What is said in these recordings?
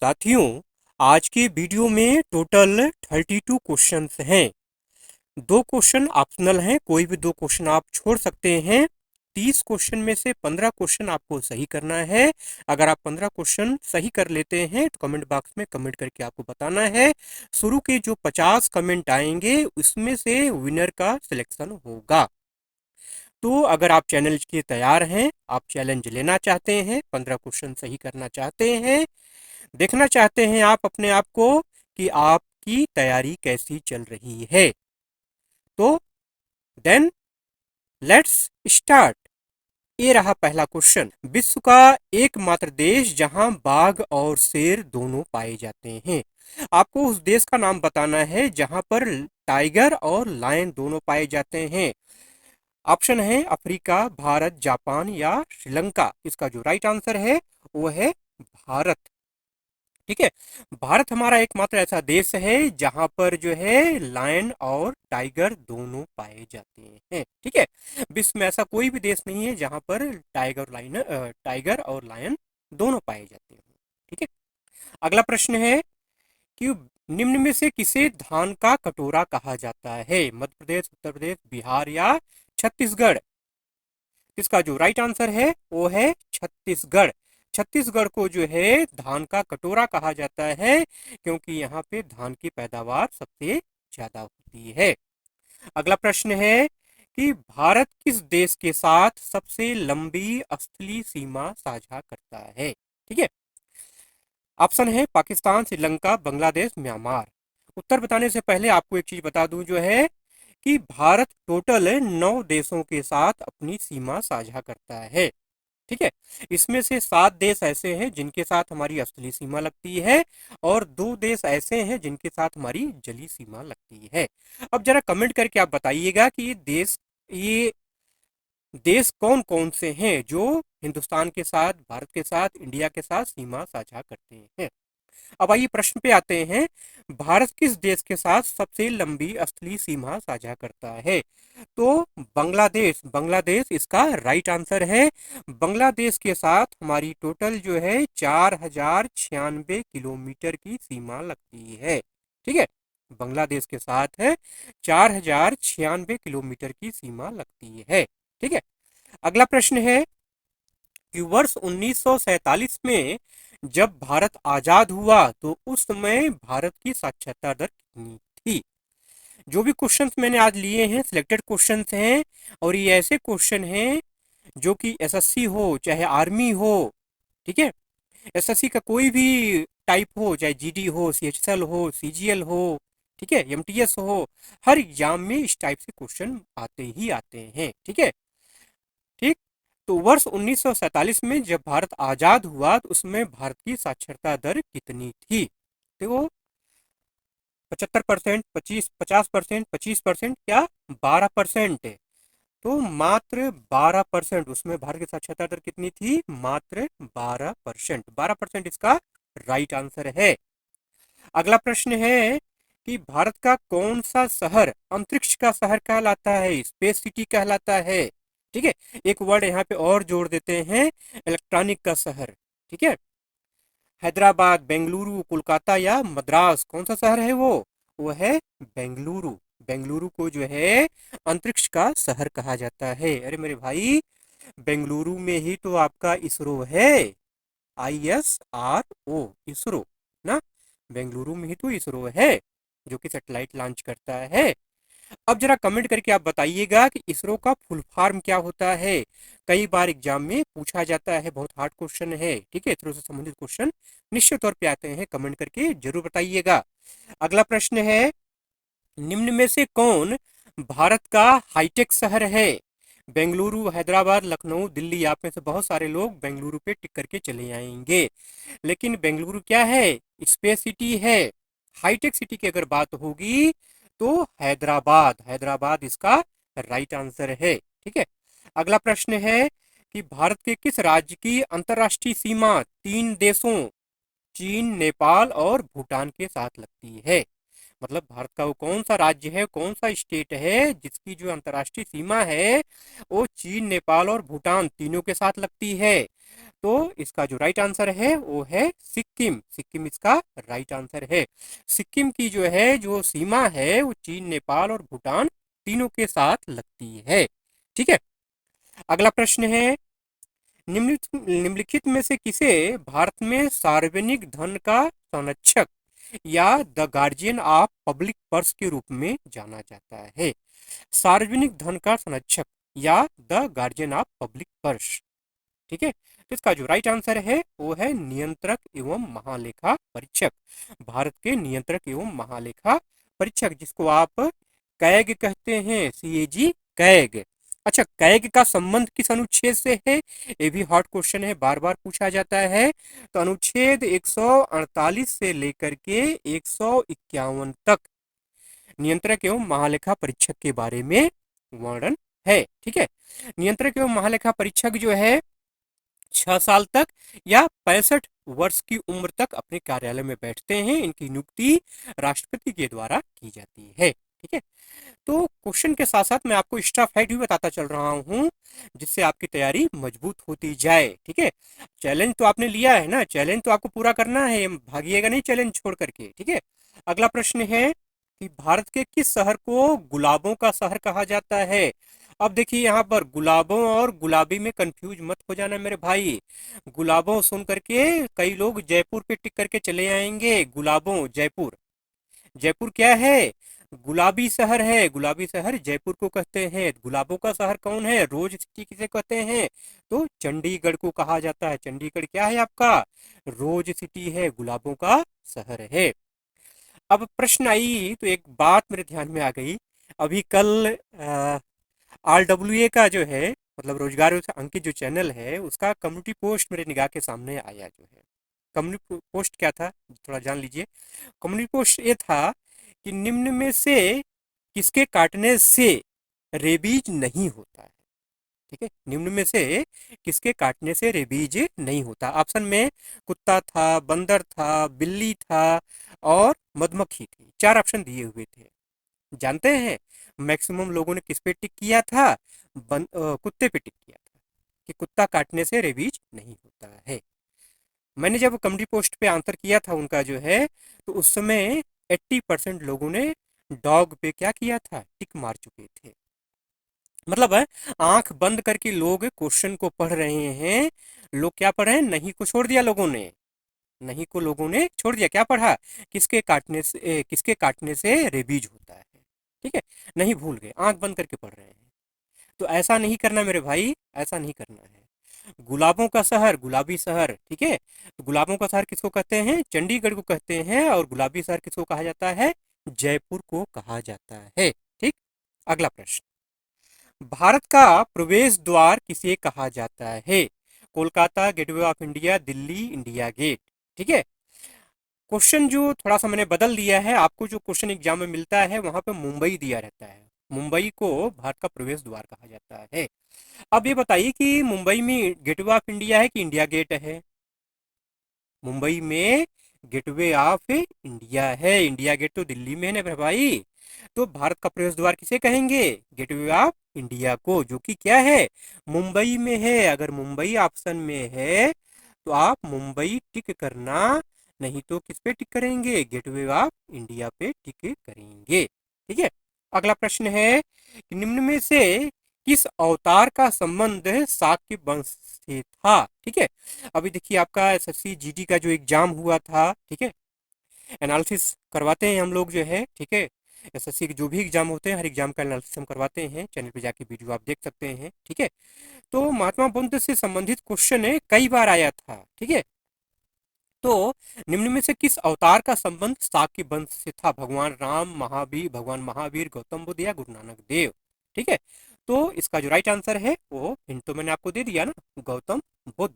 साथियों, आज के वीडियो में टोटल 32 क्वेश्चंस हैं। 2 क्वेश्चन ऑप्शनल हैं, कोई भी 2 क्वेश्चन आप छोड़ सकते हैं। 30 क्वेश्चन में से 15 क्वेश्चन आपको सही करना है। अगर आप 15 क्वेश्चन सही कर लेते हैं तो कमेंट बॉक्स में कमेंट करके आपको बताना है। शुरू के जो 50 कमेंट आएंगे उसमें से विनर का सिलेक्शन होगा। तो अगर आप चैनल के तैयार हैं, आप चैलेंज लेना चाहते हैं, 15 क्वेश्चन सही करना चाहते हैं, देखना चाहते हैं आप अपने आप को कि आपकी तैयारी कैसी चल रही है, तो देन लेट्स स्टार्ट। ये रहा पहला क्वेश्चन। विश्व का एकमात्र देश जहां बाघ और शेर दोनों पाए जाते हैं। आपको उस देश का नाम बताना है जहां पर टाइगर और लायन दोनों पाए जाते हैं। ऑप्शन है अफ्रीका, भारत, जापान या श्रीलंका। इसका जो राइट आंसर है वो है भारत। ठीक है, भारत हमारा एकमात्र ऐसा देश है जहां पर जो है लायन और टाइगर दोनों पाए जाते हैं। ठीक है, विश्व में ऐसा कोई भी देश नहीं है जहां पर टाइगर और लायन दोनों पाए जाते हैं। ठीक है, अगला प्रश्न है कि निम्न में से किसे धान का कटोरा कहा जाता है। मध्य प्रदेश, उत्तर प्रदेश, बिहार या छत्तीसगढ़। इसका जो राइट आंसर है वो है छत्तीसगढ़। छत्तीसगढ़ को जो है धान का कटोरा कहा जाता है क्योंकि यहाँ पे धान की पैदावार सबसे ज्यादा होती है। अगला प्रश्न है कि भारत किस देश के साथ सबसे लंबी स्थलीय सीमा साझा करता है। ठीक है, ऑप्शन है पाकिस्तान, श्रीलंका, बांग्लादेश, म्यांमार। उत्तर बताने से पहले आपको एक चीज बता दूं जो है कि भारत टोटल 9 देशों के साथ अपनी सीमा साझा करता है। ठीक है, इसमें से 7 देश ऐसे हैं जिनके साथ हमारी असली सीमा लगती है और 2 देश ऐसे हैं जिनके साथ हमारी जली सीमा लगती है। अब जरा कमेंट करके आप बताइएगा कि ये देश कौन कौन से हैं जो हिंदुस्तान के साथ, भारत के साथ, इंडिया के साथ सीमा साझा करते हैं। अब आइए प्रश्न पे आते हैं। भारत किस देश के साथ सबसे लंबी स्थलीय सीमा साझा करता है। तो बांग्लादेश, बांग्लादेश इसका राइट आंसर है। बांग्लादेश के साथ हमारी टोटल जो है 4096 किलोमीटर की सीमा लगती है। ठीक है, बांग्लादेश के साथ है 4096 किलोमीटर की सीमा लगती है। ठीक है, अगला प्रश्न है कि वर्ष 1947 में जब भारत आजाद हुआ तो उस समय भारत की साक्षरता दर कितनी थी। जो भी क्वेश्चंस मैंने आज लिए हैं सिलेक्टेड क्वेश्चंस हैं और ये ऐसे क्वेश्चन हैं जो कि एसएससी हो चाहे आर्मी हो। ठीक है, एसएससी का कोई भी टाइप हो, चाहे जीडी हो, सीएचएसएल हो, सीजीएल हो, ठीक है, एमटीएस हो, हर एग्जाम में इस टाइप से क्वेश्चन आते ही आते हैं। ठीक है, ठीक, तो वर्ष 1947 में जब भारत आजाद हुआ तो उसमें भारत की साक्षरता दर कितनी थी। तो 75%, 50%, 25% या 12%। तो मात्र 12%, उसमें भारत की साक्षरता दर कितनी थी, मात्र 12%। 12% इसका राइट आंसर है। अगला प्रश्न है कि भारत का कौन सा शहर अंतरिक्ष का शहर कहलाता है, स्पेस सिटी कहलाता है। ठीक है, एक वर्ड यहाँ पे और जोड़ देते हैं, इलेक्ट्रॉनिक का शहर। ठीक है, हैदराबाद, बेंगलुरु, कोलकाता या मद्रास, कौन सा शहर है वो है बेंगलुरु। बेंगलुरु को जो है अंतरिक्ष का शहर कहा जाता है। अरे मेरे भाई, बेंगलुरु में ही तो आपका इसरो है, ISRO, इसरो ना, बेंगलुरु में ही तो इसरो है जो कि सैटेलाइट लॉन्च करता है। अब जरा कमेंट करके आप बताइएगा कि इसरो का फुल फॉर्म क्या होता है। कई बार एग्जाम में पूछा जाता है, बहुत हार्ड क्वेश्चन है। ठीक है, इसरो से संबंधित क्वेश्चन निश्चित तौर पे आते हैं, कमेंट करके जरूर बताइएगा। अगला प्रश्न है, निम्न में से कौन भारत का हाईटेक शहर है। बेंगलुरु, हैदराबाद, लखनऊ, दिल्ली। आप में से बहुत सारे लोग बेंगलुरु पे टिक करके चले आएंगे, लेकिन बेंगलुरु क्या है, स्पेस सिटी है। हाईटेक सिटी की अगर बात होगी तो हैदराबाद, हैदराबाद इसका राइट आंसर है। ठीक है, अगला प्रश्न है कि भारत के किस राज्य की अंतरराष्ट्रीय सीमा 3 देशों चीन, नेपाल और भूटान के साथ लगती है। मतलब भारत का वो कौन सा राज्य है, कौन सा स्टेट है जिसकी जो अंतर्राष्ट्रीय सीमा है वो चीन, नेपाल और भूटान तीनों के साथ लगती है। तो इसका जो राइट आंसर है वो है सिक्किम। सिक्किम इसका राइट आंसर है। सिक्किम की जो है जो सीमा है वो चीन, नेपाल और भूटान तीनों के साथ लगती है। ठीक है, अगला प्रश्न है, निम्नलिखित में से किसे भारत में सार्वजनिक धन का संरक्षक या the guardian of public purse के रूप में जाना जाता है? सार्वजनिक धन का संरक्षक या the guardian of public purse. ठीक है, तो इसका जो राइट आंसर है वो है नियंत्रक एवं महालेखा परीक्षक। भारत के नियंत्रक एवं महालेखा परीक्षक, जिसको आप कैग कहते हैं, CAG, कैग। अच्छा, कैग का संबंध किस अनुच्छेद से है? ये भी हॉट क्वेश्चन है, बार बार पूछा जाता है। तो अनुच्छेद 148 से लेकर के 151 तक नियंत्रक एवं महालेखा परीक्षक के बारे में वर्णन है। ठीक है, नियंत्रक एवं महालेखा परीक्षक जो है 6 साल तक या 65 वर्ष की उम्र तक अपने कार्यालय में बैठते हैं। इनकी नियुक्ति राष्ट्रपति के द्वारा की जाती है। ठीक है, तो क्वेश्चन के साथ साथ मैं आपको एक्स्ट्रा फैक्ट भी बताता चल रहा हूँ जिससे आपकी तैयारी मजबूत होती जाए। ठीक है, चैलेंज तो आपने लिया है ना, चैलेंज तो आपको पूरा करना है, भागिएगा नहीं चैलेंज छोड़ करके। ठीक है, अगला प्रश्न है कि भारत के किस शहर को गुलाबों का शहर कहा जाता है? अब देखिए यहाँ पर गुलाबों और गुलाबी में कंफ्यूज मत हो जाना मेरे भाई। गुलाबों सुन करके कई लोग जयपुर पे टिक करके चले आएंगे। गुलाबों, जयपुर, जयपुर क्या है? गुलाबी शहर है। गुलाबी शहर जयपुर को कहते हैं। गुलाबों का शहर कौन है? रोज सिटी किसे कहते हैं? तो चंडीगढ़ को कहा जाता है। चंडीगढ़ क्या है आपका? रोज सिटी है, गुलाबों का शहर है। अब प्रश्न आई तो एक बात मेरे ध्यान में आ गई। अभी कल RWA का जो है, मतलब रोजगार अंकित जो चैनल है, उसका कम्युनिटी पोस्ट मेरे निगाह के सामने आया जो है। कम्युनिटी पोस्ट क्या था, थोड़ा जान लीजिए। कम्युनिटी पोस्ट ये था कि निम्न में से किसके काटने से रेबीज नहीं होता है? ठीक है, निम्न में से किसके काटने से रेबीज नहीं होता? ऑप्शन में कुत्ता था, बंदर था, बिल्ली था और मधुमक्खी थी। 4 ऑप्शन दिए हुए थे। जानते हैं मैक्सिमम लोगों ने किस पे टिक किया था? कुत्ते पे टिक किया था कि कुत्ता काटने से रेबीज नहीं होता है। मैंने जब कम्युनिटी पोस्ट पे आंसर किया था उनका जो है, तो उस समय 80% लोगों ने डॉग पे क्या किया था? टिक मार चुके थे। मतलब है आंख बंद करके लोग क्वेश्चन को पढ़ रहे हैं। लोग क्या पढ़ रहे हैं? नहीं को छोड़ दिया लोगों ने, नहीं को लोगों ने छोड़ दिया। क्या पढ़ा? किसके काटने से रेबीज होता है। ठीक है, नहीं भूल गए, आंख बंद करके पढ़ रहे हैं। तो ऐसा नहीं करना मेरे भाई, ऐसा नहीं करना है। गुलाबों का शहर, गुलाबी शहर, ठीक है, तो गुलाबों का शहर किसको कहते हैं? चंडीगढ़ को कहते हैं। और गुलाबी शहर किसको कहा जाता है? जयपुर को कहा जाता है। ठीक, अगला प्रश्न, भारत का प्रवेश द्वार किसे कहा जाता है? Kolkata, Gateway of India, Delhi, India Gate. ठीक है, क्वेश्चन जो थोड़ा सा मैंने बदल दिया है, आपको जो क्वेश्चन एग्जाम में मिलता है वहां पे मुंबई दिया रहता है। मुंबई को भारत का प्रवेश द्वार कहा जाता है। अब ये बताइए कि मुंबई में गेटवे ऑफ इंडिया है कि इंडिया गेट है? मुंबई में गेटवे ऑफ इंडिया है। इंडिया गेट तो दिल्ली में है ना भाई। तो भारत का प्रवेश द्वार किसे कहेंगे? गेटवे ऑफ इंडिया को, जो कि क्या है? मुंबई में है। अगर मुंबई ऑप्शन में है तो आप मुंबई टिक करना, नहीं तो किस पे टिक करेंगे? गेटवे ऑफ इंडिया पे टिक करेंगे। ठीक है, अगला प्रश्न है कि निम्न में से किस अवतार का संबंध शाक्य वंश से था? ठीक है, अभी देखिए आपका SSC GD का जो एग्जाम हुआ था, ठीक है, एनालिसिस करवाते हैं हम लोग जो है। ठीक है, SSC के जो भी एग्जाम होते हैं हर एग्जाम का एनालिसिस हम करवाते हैं। चैनल पे जाके वीडियो आप देख सकते हैं। ठीक है, तो महात्मा बुद्ध से संबंधित क्वेश्चन कई बार आया था। ठीक है, तो निम्न में से किस अवतार का संबंध शाक्य वंश से था? भगवान राम, महावीर, भगवान महावीर, गौतम बुद्ध या गुरु नानक देव? ठीक है, तो इसका जो राइट आंसर है वो हिंट तो मैंने आपको दे दिया ना, गौतम बुद्ध।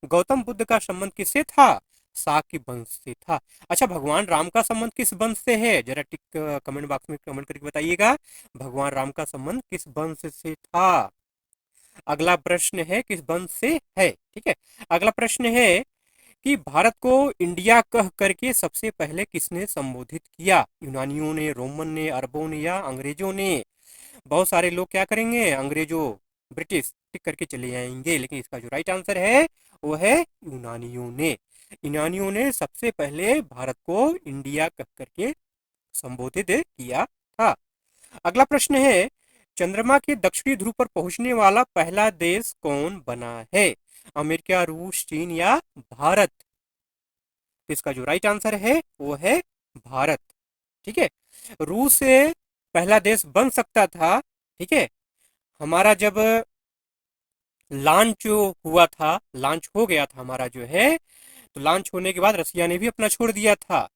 गौतम बुद्ध का संबंध किससे था? शाक्य वंश से था। अच्छा, भगवान राम का संबंध किस वंश से है? जरा टिक कमेंट बॉक्स में कमेंट करके बताइएगा, भगवान राम का संबंध किस वंश से था? अगला प्रश्न है किस वंश से है। ठीक है, अगला प्रश्न है कि भारत को इंडिया कह करके सबसे पहले किसने संबोधित किया? यूनानियों ने, रोमन ने, अरबों ने या अंग्रेजों ने? बहुत सारे लोग क्या करेंगे, अंग्रेजों, ब्रिटिश टिक करके चले जाएंगे, लेकिन इसका जो राइट आंसर है वो है यूनानियों ने। यूनानियों ने सबसे पहले भारत को इंडिया कह करके संबोधित किया था। अगला प्रश्न है, चंद्रमा के दक्षिणी ध्रुव पर पहुंचने वाला पहला देश कौन बना है? अमेरिका, रूस, चीन या भारत? इसका जो राइट आंसर है वो है भारत। ठीक है, रूस से पहला देश बन सकता था। ठीक है, हमारा जब लॉन्च हुआ था, लॉन्च हो गया था हमारा जो है, तो लॉन्च होने के बाद रसिया ने भी अपना छोड़ दिया था।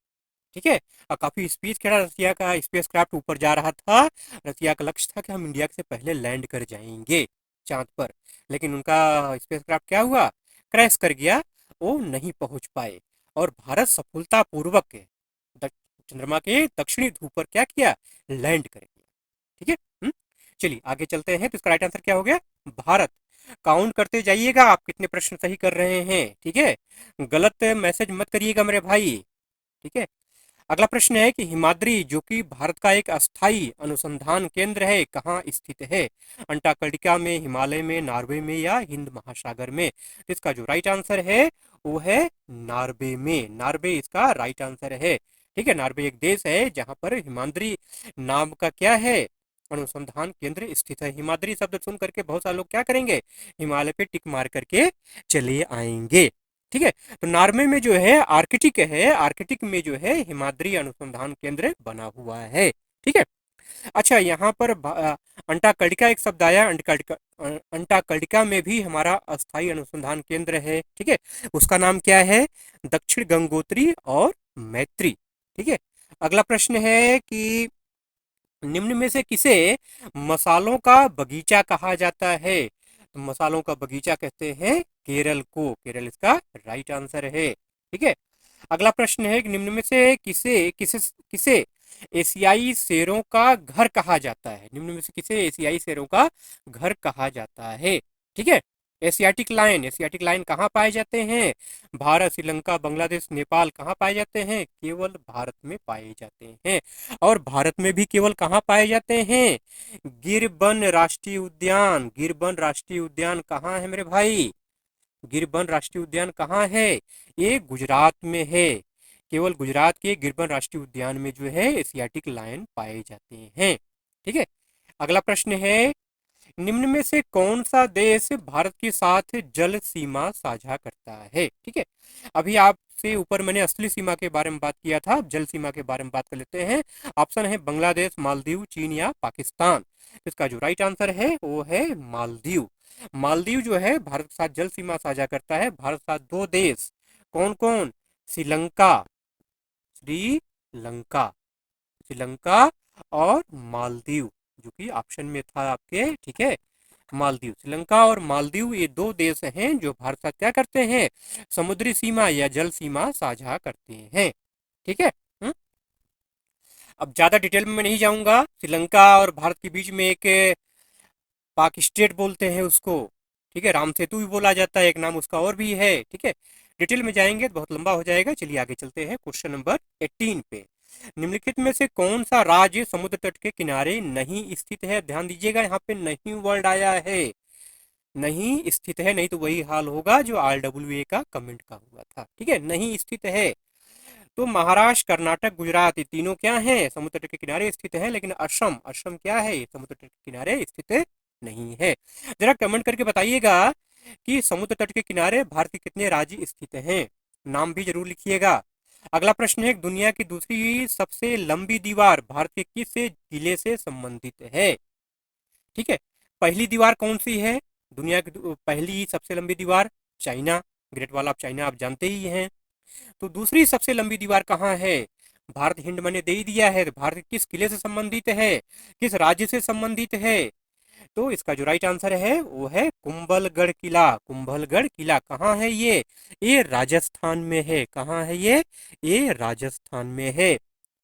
ठीक है, और काफी स्पीड करा, रसिया का स्पेस क्राफ्ट ऊपर जा रहा था। रसिया का लक्ष्य था कि हम इंडिया से पहले लैंड कर जाएंगे चांद पर, लेकिन उनका स्पेस क्राफ्ट क्या हुआ, क्रैश कर गया, वो नहीं पहुंच पाए। और भारत सफलतापूर्वक चंद्रमा के दक्षिणी ध्रुव पर क्या किया, लैंड कर गया। ठीक है, चलिए आगे चलते हैं। तो इसका राइट आंसर क्या हो गया, भारत। काउंट करते जाइएगा आप कितने प्रश्न सही कर रहे हैं। ठीक है, गलत मैसेज मत करिएगा मेरे भाई। ठीक है, अगला प्रश्न है कि हिमाद्री जो कि भारत का एक अस्थाई अनुसंधान केंद्र है, कहाँ स्थित है? अंटार्कटिका में, हिमालय में, नॉर्वे में या हिंद महासागर में? इसका जो राइट आंसर है वो है नॉर्वे में। नॉर्वे इसका राइट आंसर है। ठीक है, नॉर्वे एक देश है जहां पर हिमाद्री नाम का क्या है, अनुसंधान केंद्र स्थित है। हिमाद्री शब्द सुन करके बहुत सारे लोग क्या करेंगे, हिमालय पे टिक मार करके चले आएंगे। ठीक है, तो नॉर्वे में जो है आर्कटिक है, आर्कटिक में जो है हिमाद्री अनुसंधान केंद्र बना हुआ है। ठीक है, अच्छा यहाँ पर अंटार्कटिका एक शब्द आया, अंटार्कटिका में भी हमारा अस्थाई अनुसंधान केंद्र है। ठीक है, उसका नाम क्या है, दक्षिण गंगोत्री और मैत्री। ठीक है, अगला प्रश्न है कि निम्न में से किसे मसालों का बगीचा कहा जाता है? तो मसालों का बगीचा कहते हैं केरल को, केरल इसका राइट आंसर है। ठीक है, अगला प्रश्न है कि निम्न में से किसे किसे किसे एशियाई शेरों का घर कहा जाता है? निम्न में से किसे एशियाई शेरों का घर कहा जाता है? ठीक है, एशियाटिक लायन, एशियाटिक लायन कहाँ पाए जाते हैं? भारत, श्रीलंका, बांग्लादेश, नेपाल कहाँ पाए जाते हैं? केवल भारत में पाए जाते हैं। और भारत में भी केवल कहाँ पाए जाते हैं? गिरबन राष्ट्रीय उद्यान। गिरबन राष्ट्रीय उद्यान कहाँ है मेरे भाई? गिरबन राष्ट्रीय उद्यान कहाँ है? ये गुजरात में है। केवल गुजरात के गिरबन राष्ट्रीय उद्यान में जो है एशियाटिक लायन पाए जाते हैं। ठीक है, अगला प्रश्न है, निम्न में से कौन सा देश भारत के साथ जल सीमा साझा करता है? ठीक है, अभी आपसे ऊपर मैंने असली सीमा के बारे में बात किया था, जल सीमा के बारे में बात कर लेते हैं। ऑप्शन है बांग्लादेश, मालदीव, चीन या पाकिस्तान। इसका जो राइट आंसर है वो है मालदीव। मालदीव जो है भारत के साथ जल सीमा साझा करता है। भारत के साथ दो देश, कौन कौन? श्रीलंका, श्रीलंका, श्रीलंका और मालदीव, जो कि ऑप्शन में था आपके। ठीक है, मालदीव, श्रीलंका और मालदीव ये दो देश हैं जो भारत साथ क्या करते हैं, समुद्री सीमा या जल सीमा साझा करते हैं। ठीक है, अब ज्यादा डिटेल में मैं नहीं जाऊंगा। श्रीलंका और भारत के बीच में एक पाक स्टेट बोलते हैं उसको। ठीक है, राम सेतु भी बोला जाता है, एक नाम उसका और भी है। ठीक है, डिटेल में जाएंगे तो बहुत लंबा हो जाएगा। चलिए आगे चलते हैं क्वेश्चन नंबर 18 पे। निम्नलिखित में से कौन सा राज्य समुद्र तट के किनारे नहीं स्थित है? ध्यान दीजिएगा, यहाँ पे नहीं वर्ड आया है, नहीं स्थित है, नहीं तो वही हाल होगा जो RWA का कमेंट का हुआ था। ठीक है, नहीं स्थित है। तो महाराष्ट्र, कर्नाटक, गुजरात ये तीनों क्या है, समुद्र तट के किनारे स्थित है। लेकिन असम, असम क्या है, समुद्र तट के किनारे स्थित नहीं है। जरा कमेंट करके बताइएगा कि समुद्र तट के किनारे भारत के कितने राज्य स्थित हैं, नाम भी जरूर लिखिएगा। अगला प्रश्न है, दुनिया की दूसरी सबसे लंबी दीवार भारत के किस जिले से संबंधित है? ठीक है, पहली दीवार कौन सी है, दुनिया की पहली सबसे लंबी दीवार? China, great wall of China आप जानते ही हैं। तो दूसरी सबसे लंबी दीवार कहाँ है? भारत हिंद मैंने दे ही दिया है। भारत किस किले से संबंधित है, किस राज्य से संबंधित है? तो इसका जो राइट आंसर है वो है कुंभलगढ़ किला। कुंभलगढ़ किला कहाँ है ये राजस्थान में है। कहाँ है ये राजस्थान में है।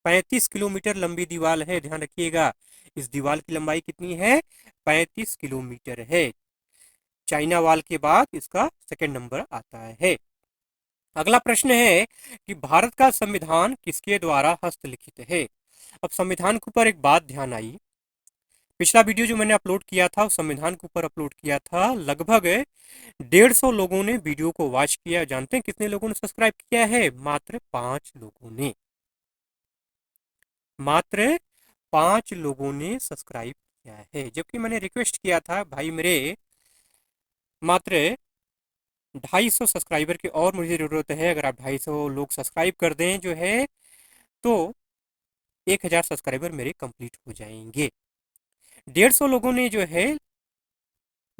35 किलोमीटर लंबी दीवार है, ध्यान रखिएगा। इस दीवार की लंबाई कितनी है? 35 किलोमीटर है। चाइना वाल के बाद इसका सेकंड नंबर आता है। अगला प्रश्न है कि भारत का संविधान किसके द्वारा हस्तलिखित है। अब संविधान के ऊपर एक बात ध्यान आई, पिछला वीडियो जो मैंने अपलोड किया था संविधान के ऊपर अपलोड किया था, लगभग 150 लोगों ने वीडियो को वॉच किया। जानते हैं कितने लोगों ने सब्सक्राइब किया है? मात्र 5 लोगों ने, मात्र 5 लोगों ने सब्सक्राइब किया है। जबकि मैंने रिक्वेस्ट किया था भाई मेरे मात्र 250 सब्सक्राइबर की और मुझे ज़रूरत है। अगर आप 250 लोग सब्सक्राइब कर दें जो है तो 1000 सब्सक्राइबर मेरे कंप्लीट हो जाएंगे। 150 लोगों ने जो है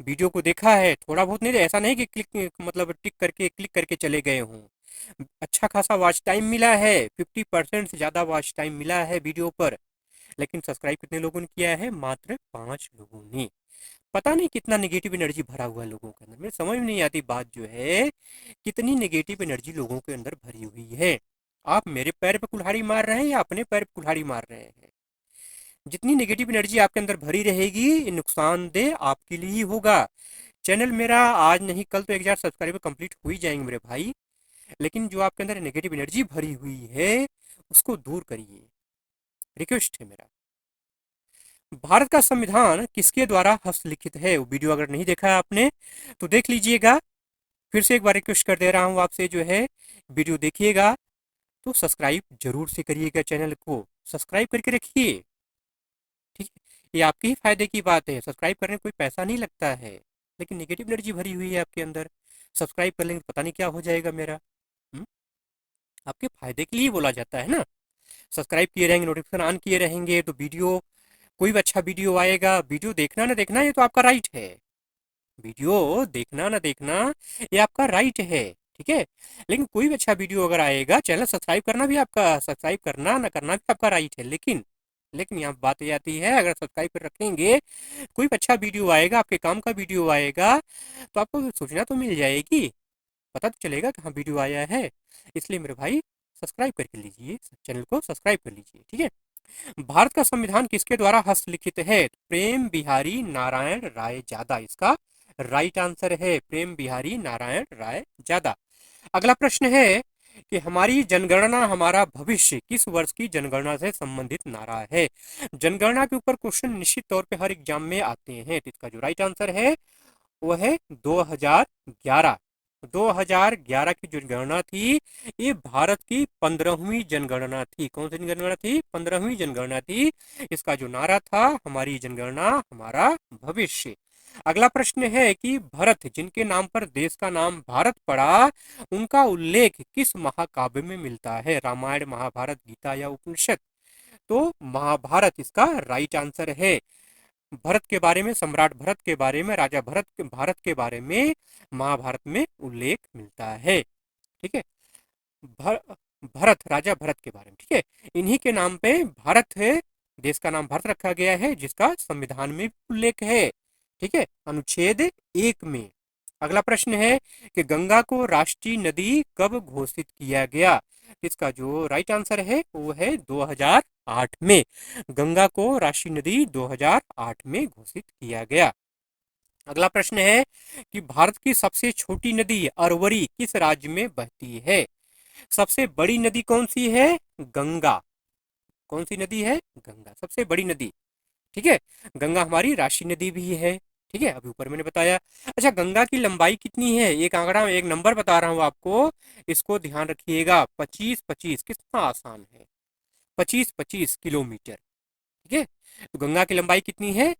वीडियो को देखा है, थोड़ा बहुत नहीं, ऐसा नहीं कि क्लिक मतलब टिक करके क्लिक करके चले गए हों। अच्छा खासा वॉच टाइम मिला है, 50% से ज़्यादा वॉच टाइम मिला है वीडियो पर। लेकिन सब्सक्राइब कितने लोगों ने किया है? मात्र 5 लोगों ने। पता नहीं कितना नेगेटिव एनर्जी भरा हुआ है लोगों के अंदर, मुझे समझ में नहीं आती बात जो है, कितनी नेगेटिव एनर्जी लोगों के अंदर भरी हुई है। आप मेरे पैर पे कुल्हाड़ी मार रहे हैं या अपने पैर पे कुल्हाड़ी मार रहे हैं? जितनी नेगेटिव एनर्जी आपके अंदर भरी रहेगी ये नुकसानदेह आपके लिए ही होगा। चैनल मेरा आज नहीं कल तो 1000 सब्सक्राइबर कंप्लीट हो ही जाएंगे मेरे भाई, लेकिन जो आपके अंदर नेगेटिव एनर्जी भरी हुई है उसको दूर करिए, रिक्वेस्ट है मेरा। भारत का संविधान किसके द्वारा हस्तलिखित है? वो वीडियो अगर नहीं देखा है आपने तो देख लीजिएगा। फिर से एक बार रिक्वेस्ट कर दे रहा हूँ आपसे जो है, वीडियो देखिएगा तो सब्सक्राइब जरूर से करिएगा, चैनल को सब्सक्राइब करके रखिए, ठीक है। ये आपके ही फायदे की बात है, सब्सक्राइब करने में कोई पैसा नहीं लगता है। लेकिन नेगेटिव एनर्जी भरी हुई है आपके अंदर, सब्सक्राइब कर लेंगे पता नहीं क्या हो जाएगा मेरा। हुँ? आपके फायदे के लिए बोला जाता है ना। सब्सक्राइब किए रहेंगे, नोटिफिकेशन ऑन किए रहेंगे तो वीडियो, कोई भी अच्छा वीडियो आएगा, वीडियो देखना ना देखना ये तो आपका राइट है। वीडियो देखना ना देखना ये आपका राइट है, ठीक है। लेकिन कोई भी अच्छा वीडियो अगर आएगा, चैनल सब्सक्राइब करना भी आपका, सब्सक्राइब करना ना करना भी आपका राइट है। लेकिन यहाँ बात ये आती है, अगर सब्सक्राइब कर रखेंगे, कोई भी अच्छा वीडियो आएगा, आपके काम का वीडियो आएगा, तो आपको सूचना तो मिल जाएगी, पता तो चलेगा कि हाँ वीडियो आया है। इसलिए मेरे भाई सब्सक्राइब करके लीजिए, चैनल को सब्सक्राइब कर लीजिए, ठीक है। भारत का संविधान किसके द्वारा हस्तलिखित है? प्रेम बिहारी नारायण राय जादा इसका राइट आंसर है, प्रेम बिहारी नारायण राय जादा। अगला प्रश्न है कि हमारी जनगणना हमारा भविष्य किस वर्ष की जनगणना से संबंधित नारा है? जनगणना के ऊपर क्वेश्चन निश्चित तौर पे हर एग्जाम में आते हैं, तो इसका जो राइट आंसर है वो है 2011। 2011 की जो जनगणना थी ये भारत की 15वीं जनगणना थी। कौन सी जनगणना थी? 15वीं जनगणना थी। इसका जो नारा था, हमारी जनगणना हमारा भविष्य। अगला प्रश्न है कि भरत जिनके नाम पर देश का नाम भारत पड़ा, उनका उल्लेख किस महाकाव्य में मिलता है? रामायण, महाभारत, गीता या उपनिषद? तो महाभारत इसका राइट आंसर है। भरत के बारे में, सम्राट भरत के बारे में, राजा भारत के बारे में महाभारत में उल्लेख मिलता है, ठीक है। भर, भरत, राजा भरत के बारे में, ठीक है। इन्हीं के नाम पे भारत है, देश का नाम भारत रखा गया है, जिसका संविधान में उल्लेख है, ठीक है, अनुच्छेद 1 में। अगला प्रश्न है कि गंगा को राष्ट्रीय नदी कब घोषित किया गया? इसका जो राइट आंसर है वो है 2008 में। गंगा को राष्ट्रीय नदी 2008 में घोषित किया गया। अगला प्रश्न है कि भारत की सबसे छोटी नदी अरवरी किस राज्य में बहती है? सबसे बड़ी नदी कौन सी है? गंगा। कौन सी नदी है? गंगा सबसे बड़ी नदी, ठीक है। गंगा हमारी राष्ट्रीय नदी भी है, ठीक है, अभी ऊपर मैंने बताया। अच्छा, गंगा की लंबाई कितनी है? एक आंकड़ा, एक नंबर बता रहा हूँ आपको, इसको ध्यान रखिएगा। 25-25, कितना आसान है, 25-25 किलोमीटर, ठीक है। तो गंगा की लंबाई कितनी है?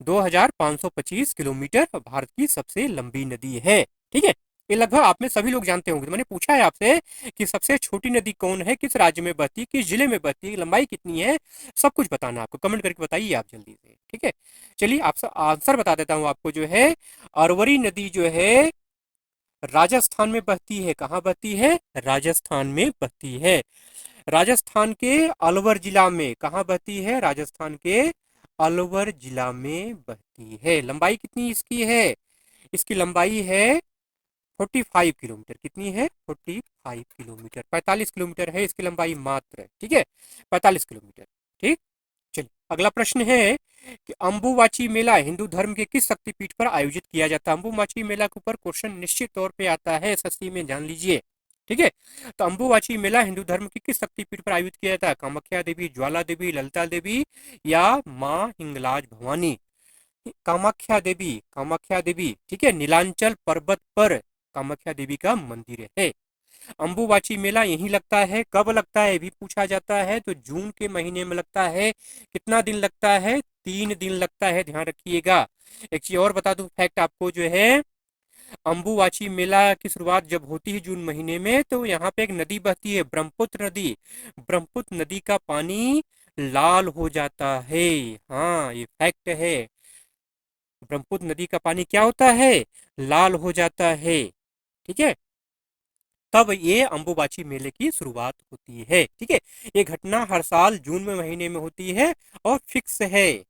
2525 किलोमीटर, भारत की सबसे लंबी नदी है, ठीक है। ये लगभग आप में सभी लोग जानते होंगे। तो मैंने पूछा है आपसे कि सबसे छोटी नदी कौन है, किस राज्य में बहती है, किस जिले में बहती है, लंबाई कितनी है, सब कुछ बताना आपको, कमेंट करके बताइए आप जल्दी से, ठीक है। चलिए आप आंसर बता देता हूँ आपको जो है, अरवरी नदी जो है राजस्थान में बहती है। कहाँ बहती है? राजस्थान में बहती है। राजस्थान के अलवर जिला में। कहाँ बहती है? राजस्थान के अलवर जिला में बहती है। लंबाई कितनी इसकी है? इसकी लंबाई है 45 किलोमीटर। कितनी है? 45 किलोमीटर। 45 किलोमीटर है इसकी लंबाई मात्र, ठीक है, 45 किलोमीटर, ठीक। चलिए अगला प्रश्न है कि अंबुबाची मेला हिंदू धर्म के किस शक्तिपीठ पर आयोजित किया जाता है? अंबुबाची मेला के ऊपर क्वेश्चन निश्चित तौर पे आता है एसएससी में, जान लीजिए। ठीक है। तो अंबुबाची मेला हिंदू धर्म की किस शक्तिपीठ पर आयोजित किया जाता है? कामाख्या देवी, ज्वाला देवी, ललिता देवी या माँ हिंगलाज भवानी? कामाख्या देवी, ठीक है, नीलांचल पर्वत पर कामाख्या देवी का मंदिर है। अंबुबाची मेला यहीं लगता है, कब लगता है भी पूछा जाता है, तो जून के महीने में लगता है। कितना दिन लगता है? 3 दिन लगता है, ध्यान रखिएगा। एक चीज और बता दूं फैक्ट आपको जो है, अंबुबाची मेला की शुरुआत जब होती है जून महीने में, तो यहाँ पे एक नदी बहती है, ब्रह्मपुत्र नदी। ब्रह्मपुत्र नदी का पानी लाल हो जाता है। हाँ, ये फैक्ट है। ब्रह्मपुत्र नदी का पानी क्या होता है? लाल हो जाता है। ठीक है, तब ये अंबुबाची मेले की शुरुआत होती है। ठीक है, ये घटना हर साल जून में महीने में होती है और फिक्स है।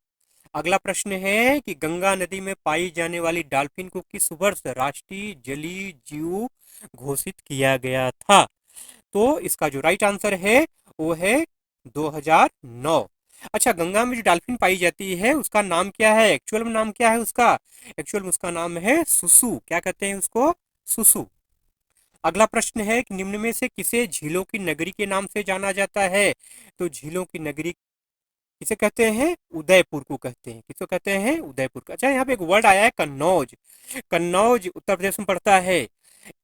अगला प्रश्न है कि गंगा नदी में पाई जाने वाली डॉल्फिन को किस वर्ष राष्ट्रीय जलीय जीव घोषित किया गया था? तो इसका जो राइट आंसर है वो है 2009। अच्छा, गंगा में जो डॉल्फिन पाई जाती है उसका नाम क्या है? एक्चुअल में नाम क्या है उसका? एक्चुअल में उसका नाम है सुसु। क्या कहते हैं उसको? सुसु। अगला प्रश्न है कि निम्न में से किसे झीलों की नगरी के नाम से जाना जाता है? तो झीलों की नगरी किसे कहते हैं? उदयपुर को कहते हैं। किसको कहते हैं? उदयपुर को। अच्छा, यहाँ पे एक वर्ड आया है कन्नौज। कन्नौज उत्तर प्रदेश में पड़ता है।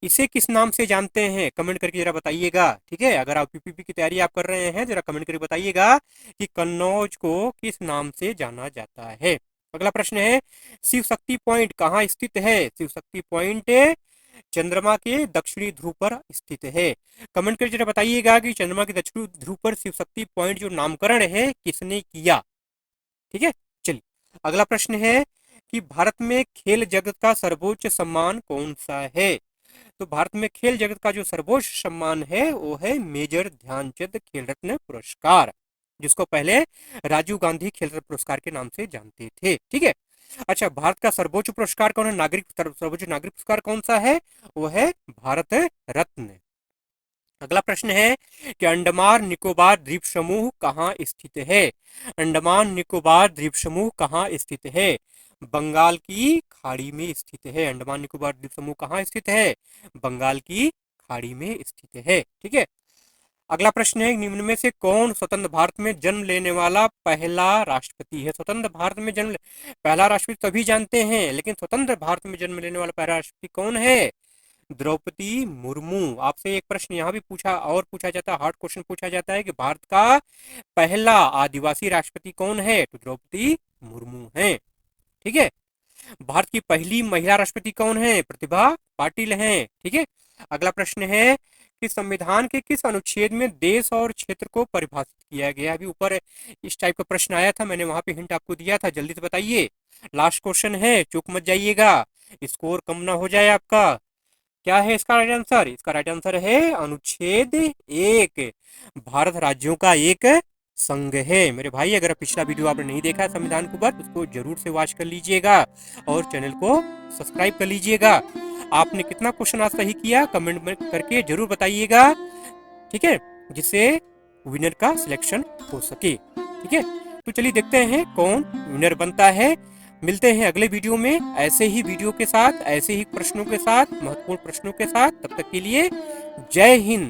इसे किस नाम से जानते हैं? कमेंट करके जरा बताइएगा। ठीक है, अगर आप पीपीपी की तैयारी आप कर रहे हैं जरा कमेंट करके बताइएगा कि कन्नौज को किस नाम से जाना जाता है। अगला प्रश्न है, शिव शक्ति पॉइंट कहाँ स्थित है? शिव शक्ति पॉइंट चंद्रमा के दक्षिणी ध्रुव पर स्थित है। कमेंट करके जरा बताइएगा कि चंद्रमा के दक्षिणी ध्रुव पर शिव शक्ति पॉइंट जो नामकरण है किसने किया? ठीक है, चलिए अगला प्रश्न है कि भारत में खेल जगत का सर्वोच्च सम्मान कौन सा है? तो भारत में खेल जगत का जो सर्वोच्च सम्मान है वो है मेजर ध्यानचंद खेल रत्न पुरस्कार, जिसको पहले राजीव गांधी खेल रत्न पुरस्कार के नाम से जानते थे। ठीक है। अच्छा, भारत का सर्वोच्च पुरस्कार कौन है? सर्वोच्च नागरिक पुरस्कार कौन सा है? वो है भारत रत्न। अगला प्रश्न है कि अंडमान निकोबार द्वीप समूह कहाँ स्थित है? अंडमान निकोबार द्वीप समूह कहाँ स्थित है? बंगाल की खाड़ी में स्थित है। अंडमान निकोबार द्वीप समूह कहाँ स्थित है? बंगाल की खाड़ी में स्थित है। ठीक है। अगला प्रश्न है, निम्न में से कौन स्वतंत्र भारत में जन्म लेने वाला पहला राष्ट्रपति है? स्वतंत्र भारत में जन्म पहला राष्ट्रपति तभी जानते हैं, लेकिन स्वतंत्र भारत में जन्म लेने वाला पहला राष्ट्रपति कौन है? द्रौपदी मुर्मू। आपसे एक प्रश्न यहाँ भी पूछा जाता है, हार्ड क्वेश्चन पूछा जाता है कि भारत का पहला आदिवासी राष्ट्रपति कौन है? तो द्रौपदी मुर्मू है। ठीक है। भारत की पहली महिला राष्ट्रपति कौन है? प्रतिभा पाटिल हैं। ठीक है। अगला प्रश्न है कि संविधान के किस अनुच्छेद में देश और क्षेत्र को परिभाषित किया गया? अभी ऊपर इस टाइप का प्रश्न आया था, मैंने वहां पे हिंट आपको दिया था, जल्दी से बताइए। लास्ट क्वेश्चन है, चूक मत जाइएगा, स्कोर कम ना हो जाए आपका। क्या है इसका राइट आंसर? इसका राइट आंसर है अनुच्छेद 1। भारत राज्यों का एक संघ है। मेरे भाई, अगर पिछला वीडियो आपने नहीं देखा है संविधान के ऊपर, उसको जरूर से वॉच कर लीजिएगा और चैनल को सब्सक्राइब कर लीजिएगा। आपने कितना क्वेश्चन आज सही किया कमेंट में करके जरूर बताइएगा। ठीक है, जिससे विनर का सिलेक्शन हो सके। ठीक है, तो चलिए देखते हैं कौन विनर बनता है। मिलते हैं अगले वीडियो में ऐसे ही वीडियो के साथ, ऐसे ही प्रश्नों के साथ, महत्वपूर्ण प्रश्नों के साथ। तब तक के लिए जय हिंद।